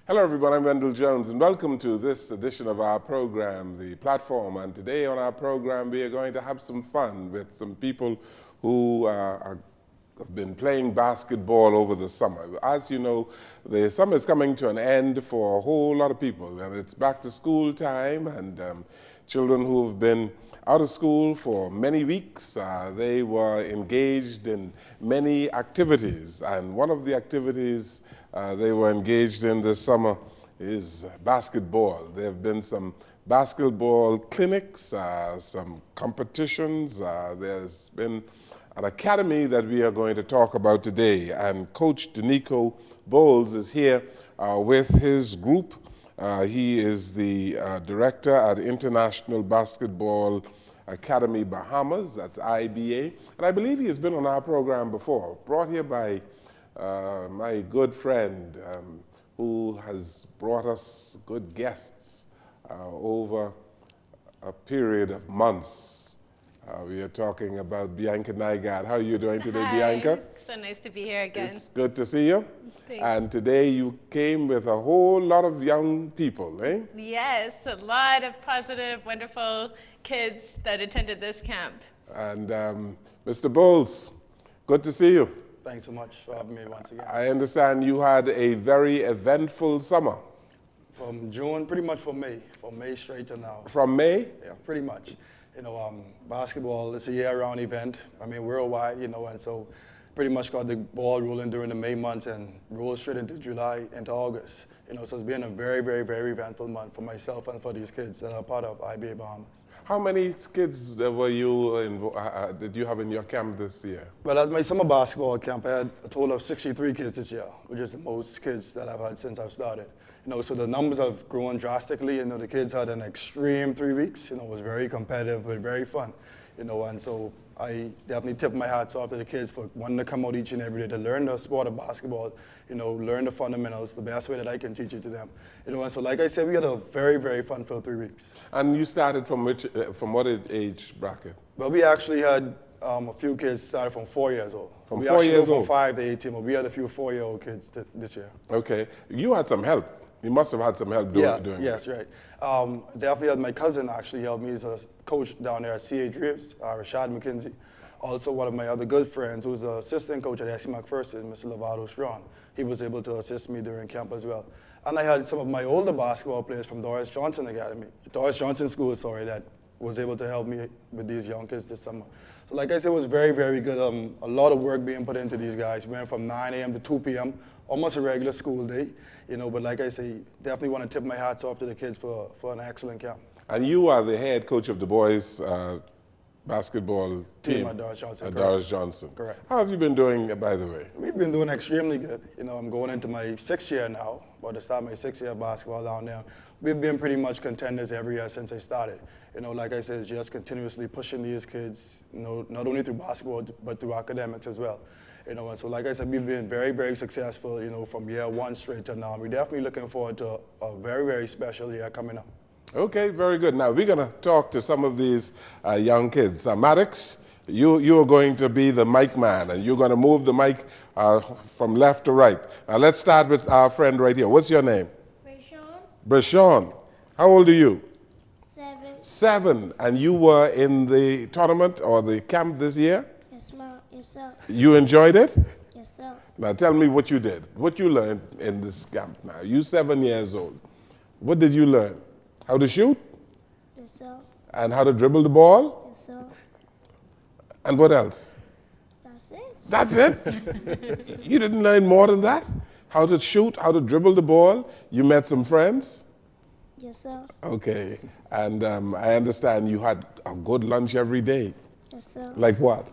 Hello everyone, I'm Wendall Jones and welcome to this edition of our program, The Platform. And today on our program we are going to have some fun with some people who have been playing basketball over the summer. As you know, the summer is coming to an end for a whole lot of people, and it's back to school time, and children who have been out of school for many weeks, they were engaged in many activities, and one of the activities they were engaged in this summer is basketball. There have been some basketball clinics, some competitions. There's been an academy that we are going to talk about today, and Coach Denykco Bowles is here with his group. He is the director at International Basketball Academy Bahamas, that's IBA, and I believe he has been on our program before, brought here by my good friend who has brought us good guests over a period of months. We are talking about Bianca Nygard. How are you doing today, Bianca? So nice to be here again. It's good to see you. Thanks. And today you came with a whole lot of young people, eh? Yes, a lot of positive, wonderful kids that attended this camp. And Mr. Bowles, good to see you. Thanks so much for having me once again. I understand you had a very eventful summer. From June, pretty much from May straight to now. From May? Yeah, pretty much. Basketball is a year-round event. Worldwide, and so pretty much got the ball rolling during the May month and rolled straight into July, into August. So it's been a very, very, very eventful month for myself and for these kids that are part of IBA Bahamas. How many kids were you did you have in your camp this year? Well, at my summer basketball camp, I had a total of 63 kids this year, which is the most kids that I've had since I've started. So the numbers have grown drastically. The kids had an extreme 3 weeks. It was very competitive, but very fun. And so I definitely tip my hats off to the kids for wanting to come out each and every day to learn the sport of basketball, learn the fundamentals the best way that I can teach it to them. And so like I said, we had a very, very fun-filled 3 weeks. And you started from what age bracket? Well, we actually had a few kids started from 4 years old. From we 4 years from old? 5 to 18, but we had a few 4-year-old kids this year. Okay. You had some help. You must have had some help doing yes, this. Right. Definitely had my cousin actually help me as a coach down there at C.H. Reeves, Rashad McKenzie. Also, one of my other good friends, who's the assistant coach at SC McPherson, Mr. Lovato Strong. He was able to assist me during camp as well. And I had some of my older basketball players from Doris Johnson School, that was able to help me with these young kids this summer. So like I said, it was very, very good. A lot of work being put into these guys. We went from 9 a.m. to 2 p.m., almost a regular school day. But like I say, definitely want to tip my hats off to the kids for an excellent camp. And you are the head coach of the boys basketball team at Doris Johnson. At Correct. Doris Johnson. Correct. How have you been doing, by the way? We've been doing extremely good. I'm going into my 6th year now, about to start my 6th year of basketball down there. We've been pretty much contenders every year since I started. Like I said, just continuously pushing these kids, not only through basketball, but through academics as well. And so like I said, we've been very, very successful, from year one straight to now. We're definitely looking forward to a very, very special year coming up. Okay, very good. Now, we're going to talk to some of these young kids. Maddox, you are going to be the mic man, and you're going to move the mic from left to right. Let's start with our friend right here. What's your name? Brashawn. Brashawn. How old are you? 7. 7. And you were in the tournament or the camp this year? Yes, ma'am. Yes, sir. You enjoyed it? Yes, sir. Now tell me what you did, what you learned in this camp now. You 7 years old. What did you learn? How to shoot? Yes, sir. And how to dribble the ball? Yes, sir. And what else? That's it. That's it? You didn't learn more than that? How to shoot, how to dribble the ball? You met some friends? Yes, sir. Okay. And I understand you had a good lunch every day. Yes, sir. Like what?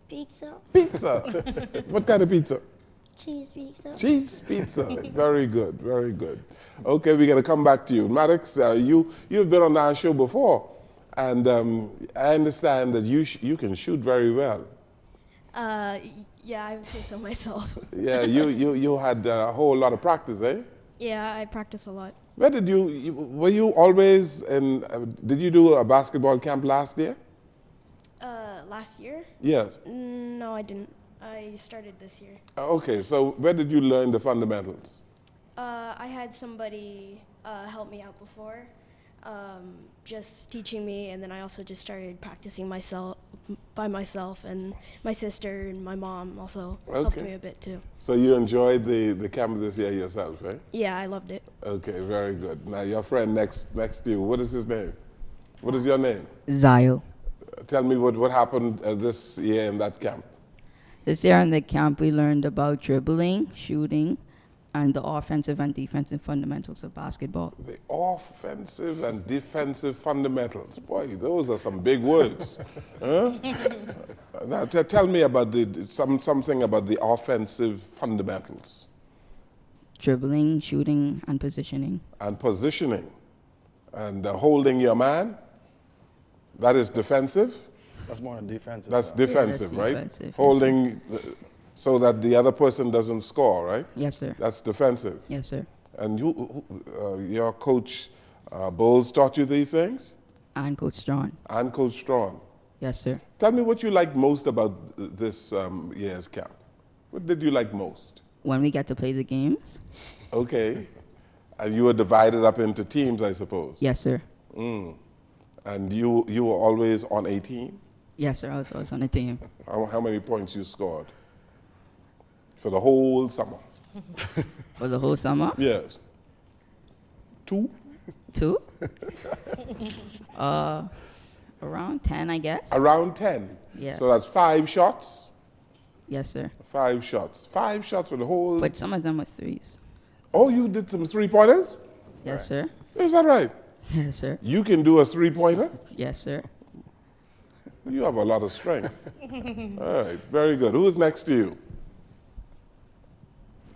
Pizza. Pizza. What kind of pizza? Cheese pizza. Cheese pizza. Very good, very good. Okay, we're going to come back to you. Maddox, you've been on our show before, and I understand that you can shoot very well. Yeah, I would say so myself. Yeah, you had a whole lot of practice, eh? Yeah, I practice a lot. Where were you always in, did you do a basketball camp last year? Last year? Yes. No, I didn't. I started this year. Okay, so where did you learn the fundamentals? I had somebody help me out before, just teaching me, and then I also just started practicing by myself, and my sister and my mom also helped Okay. me a bit too. So you enjoyed the camp this year yourself, right? Yeah, I loved it. Okay, very good. Now your friend next to you, what is his name? What is your name? Zio. Tell me what happened this year in that camp. This year in the camp, we learned about dribbling, shooting, and the offensive and defensive fundamentals of basketball. The offensive and defensive fundamentals. Boy, those are some big words. Huh? Now tell me about something about the offensive fundamentals. Dribbling, shooting, and positioning. And positioning. And holding your man. That is defensive. That's more than defensive. That's defensive, that's right? defensive, yes, Holding so that the other person doesn't score, right? Yes, sir. That's defensive. Yes, sir. And your coach Bowles taught you these things? And Coach Strawn. And Coach Strawn. Yes, sir. Tell me what you like most about this year's camp. What did you like most? When we get to play the games. Okay. And you were divided up into teams, I suppose? Yes, sir. And you were always on a team? Yes, sir. I was always on the team. How many points you scored? For the whole summer? For the whole summer. Yes. 2? 2. Around 10, I guess. Around 10? Yeah. So that's 5 shots? Yes, sir. 5 shots. 5 shots for the whole... But some of them were 3s. Oh, you did some 3-pointers? Yes, sir. Is that right? Yes, sir. You can do a 3-pointer? Yes, sir. You have a lot of strength. All right, very good. Who is next to you?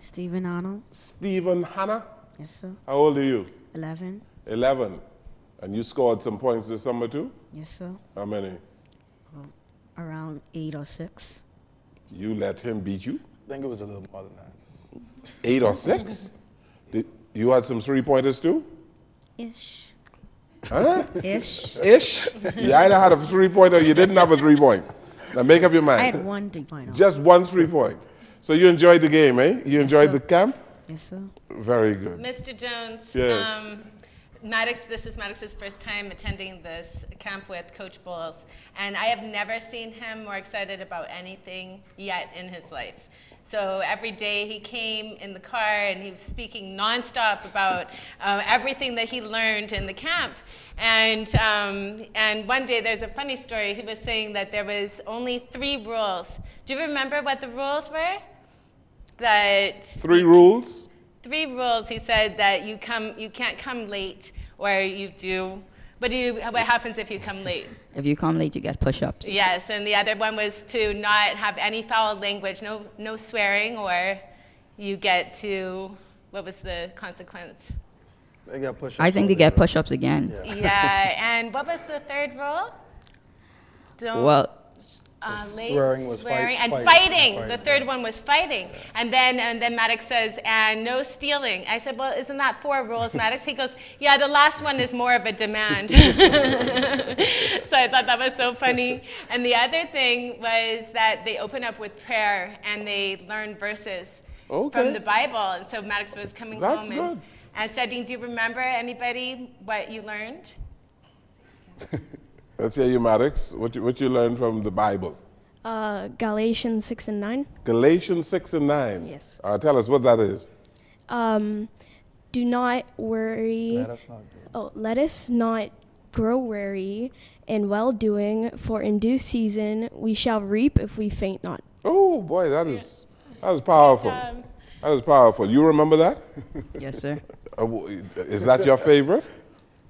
Stephen Arnold. Stephen Hanna? Yes, sir. How old are you? 11. 11. And you scored some points this summer too? Yes, sir. How many? Around 8 or 6. You let him beat you? I think it was a little more than that. 8 or 6? You had some 3-pointers too? Ish. Huh? Ish. Ish? You either had a 3-pointer or you didn't have a 3-point. Now make up your mind. I had 1 3-pointer. Just 1 3-point. So you enjoyed the game, eh? You enjoyed sir. the camp? Yes, sir. Very good. Mr. Jones, Yes. this is Maddox's first time attending this camp with Coach Bowles, and I have never seen him more excited about anything yet in his life. So every day he came in the car and he was speaking nonstop about everything that he learned in the camp. And one day, there's a funny story. He was saying that there was only 3 rules. Do you remember what the rules were? That 3 rules? 3 rules. He said that you can't come late, or you do. What happens if you come late? If you come late, you get push-ups. Yes, and the other one was to not have any foul language, no swearing, or you get to, what was the consequence? They got push-ups. I think they get push-ups again. Yeah, and what was the 3rd rule? Don't Well, late, Swearing was swearing, and fighting. fighting. Fighting, The 3rd one was fighting. And then Maddox says, and no stealing. I said, well, isn't that 4 rules, Maddox? He goes, yeah, the last one is more of a demand. So I thought that was so funny. And the other thing was that they open up with prayer and they learn verses from the Bible. And so Maddox was coming That's home good. and studying. Do you remember, anybody, what you learned? Let's hear you, Maddox. What you learned from the Bible? Galatians 6 and 9. Galatians 6 and 9. Yes. Tell us what that is. Do not worry. Yeah, that's not good. Let us not grow weary in well-doing, for in due season we shall reap if we faint not. Oh boy, that is powerful. That is powerful. You remember that? yes, sir. Is that your favorite?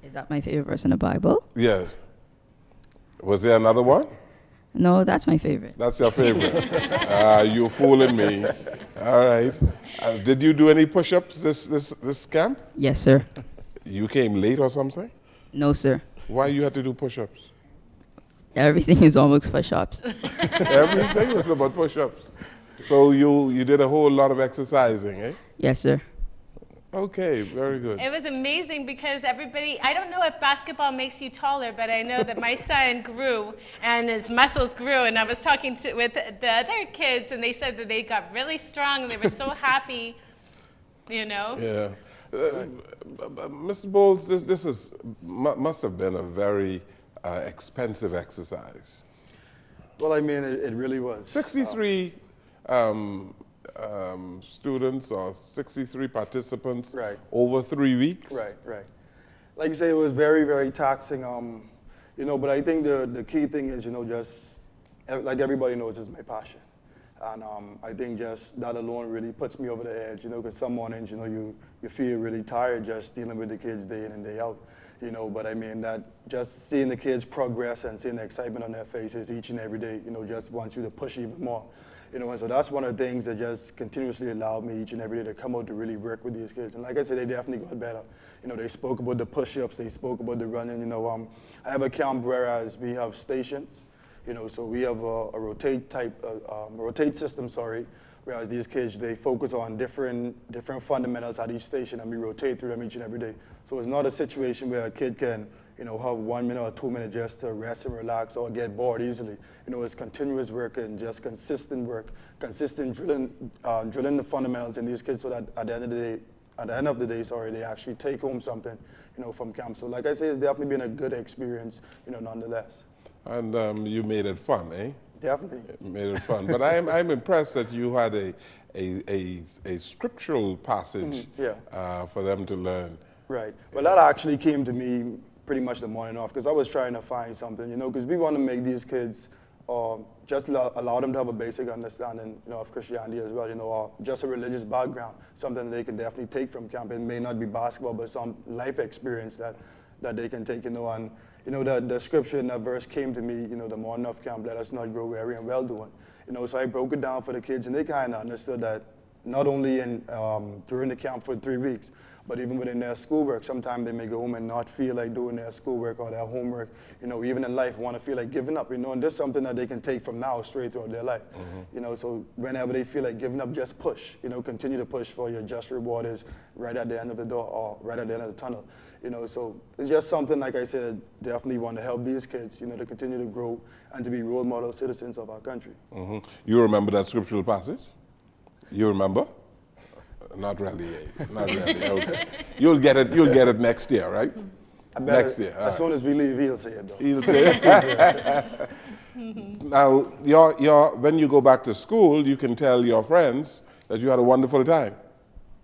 Is that my favorite verse in the Bible? Yes. Was there another one? No, that's my favorite. That's your favorite. You're fooling me. All right. Did you do any push-ups this camp? Yes, sir. You came late or something? No, sir. Why you had to do push-ups? Everything is almost push-ups. Everything was about push-ups. So you did a whole lot of exercising, eh? Yes, sir. Okay, very good. It was amazing because everybody, I don't know if basketball makes you taller, but I know that my son grew and his muscles grew. And I was talking with the other kids and they said that they got really strong and they were so happy. you know? Yeah. Mr. Bowles, must have been a very expensive exercise. Well, I mean, it really was. 63 students or 63 participants Right. over 3 weeks. Right. Like you say, it was very, very taxing. But I think the key thing is, just like everybody knows, is my passion. And I think just that alone really puts me over the edge, because some mornings, you feel really tired just dealing with the kids day in and day out, but I mean that just seeing the kids progress and seeing the excitement on their faces each and every day, just wants you to push even more. And so that's one of the things that just continuously allowed me each and every day to come out to really work with these kids. And like I said, they definitely got better. They spoke about the push-ups, they spoke about the running. I have a camp whereas we have stations. So we have a rotate system, whereas these kids, they focus on different fundamentals at each station, and we rotate through them each and every day. So it's not a situation where a kid can, have 1 minute or 2 minutes just to rest and relax or get bored easily. It's continuous work and just consistent work, consistent drilling the fundamentals in these kids so that at the end of the day, they actually take home something, from camp. So like I say, it's definitely been a good experience, nonetheless. And you made it fun, eh? Definitely. Made it fun. But I'm impressed that you had a scriptural passage for them to learn. Right. Well, that actually came to me pretty much the morning off because I was trying to find something, because we want to make these kids just allow them to have a basic understanding, of Christianity as well, or just a religious background, something that they can definitely take from camp. It may not be basketball, but some life experience that they can take, and the scripture in that verse came to me, the morning of camp, let us not grow weary and well-doing. So I broke it down for the kids, and they kind of understood that not only during the camp for 3 weeks, but even within their schoolwork, sometimes they may go home and not feel like doing their schoolwork or their homework, even in life, want to feel like giving up, and there's something that they can take from now straight throughout their life. So whenever they feel like giving up, just push, continue to push, for your just reward is right at the end of the door or right at the end of the tunnel. So it's just something, like I said, definitely want to help these kids, to continue to grow and to be role model citizens of our country. You remember that scriptural passage? You remember? Not really, eh? Not really. Okay. You'll get it next year, right? Next year. As soon as we leave, he'll say it, though. He'll say it. Now, when you go back to school, you can tell your friends that you had a wonderful time.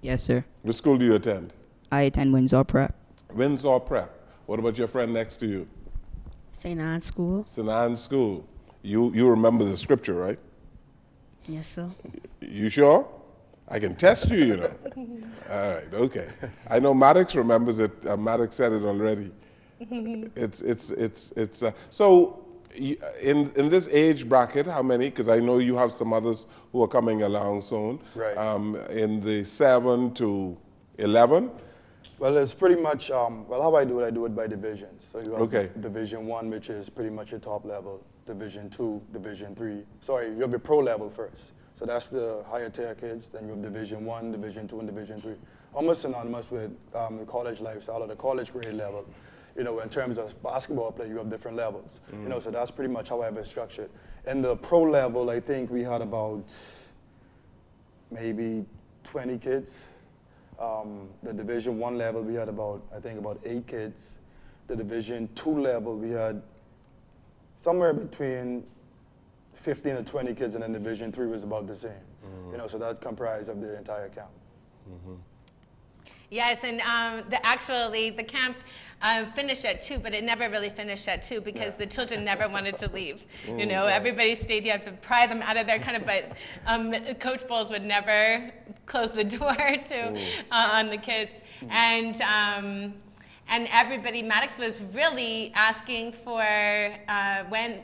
Yes, sir. Which school do you attend? I attend Windsor Prep. Windsor Prep. What about your friend next to you? St. Anne's School. St. Anne's School. You remember the scripture, right? Yes, sir. You sure? I can test you, All right, okay. I know Maddox remembers it. Maddox said it already. So in this age bracket, how many? Because I know you have some others who are coming along soon. Right. In the 7 to 11. Well, it's pretty much, how I do it by divisions. So you have Okay. Division 1, which is pretty much your top level. Division 2, Division 3. Sorry, you have your pro level first. So that's the higher tier kids. Then you have Division 1, Division 2, and Division 3. Almost synonymous with the college lifestyle or the college grade level. In terms of basketball play, you have different levels. So that's pretty much how I have it structured. In the pro level, I think we had about maybe 20 kids. The Division 1 level, we had about 8 kids. The Division 2 level, we had somewhere between 15 to 20 kids, and then Division 3 was about the same. So that comprised of the entire camp. Yes, and the camp finished at 2, but it never really finished at 2 because the children never wanted to leave. Everybody stayed. You have to pry them out of there, but Coach Bowles would never close the door on the kids. And everybody, Maddox was really asking for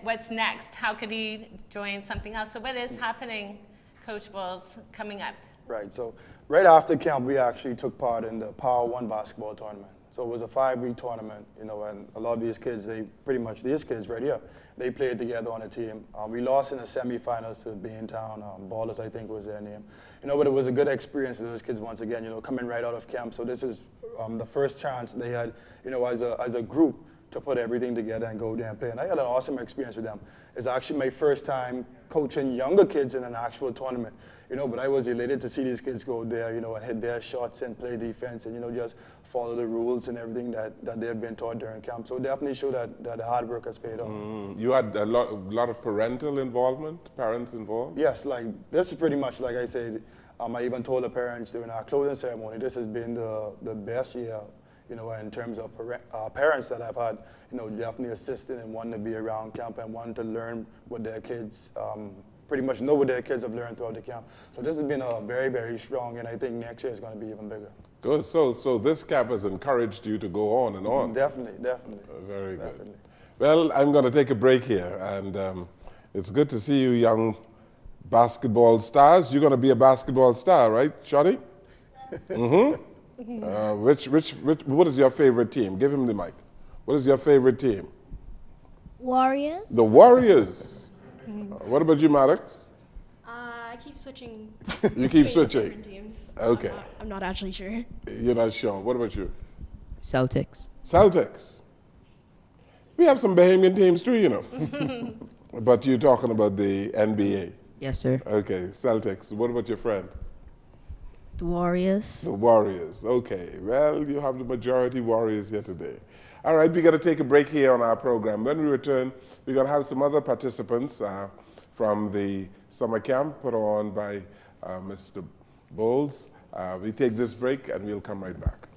what's next? How could he join something else? So what is happening, Coach Bowles, coming up? Right, so right after camp, we actually took part in the Power 1 basketball tournament. So it was a 5-week tournament, and a lot of these kids, these kids right here, they played together on a team. We lost in the semifinals to Beantown. Ballers, I think, was their name. But it was a good experience for those kids once again, coming right out of camp. So this is the first chance they had, as a group to put everything together and go there and play. And I had an awesome experience with them. It's actually my first time coaching younger kids in an actual tournament, but I was elated to see these kids go there, and hit their shots and play defense and, just follow the rules and everything that they've been taught during camp. So definitely show that the hard work has paid off. You had a lot of parental involvement, parents involved? Yes, this is pretty much, like I said, I even told the parents during our closing ceremony, this has been the best year, in terms of parents that I've had, definitely assisting and wanting to be around camp and wanting to learn what their kids, pretty much know what their kids have learned throughout the camp. So this has been a very, very strong, and I think next year is going to be even bigger. Good. So this camp has encouraged you to go on and on. Definitely. Very good. Definitely. Well, I'm going to take a break here, and it's good to see you young basketball stars. You're going to be a basketball star, right, Shawty? What is your favorite team? Give him the mic. What is your favorite team? Warriors. The Warriors. What about you, Maddox? I keep switching. You keep between switching? different teams. Okay. I'm not actually sure. You're not sure. What about you? Celtics. Celtics. We have some Bahamian teams too, But you're talking about the NBA. Yes, sir. Okay, Celtics. What about your friend? The Warriors. The Warriors. Okay. Well, you have the majority Warriors here today. All right, we're going to take a break here on our program. When we return, we're going to have some other participants from the summer camp put on by Mr. Bowles. We take this break and we'll come right back.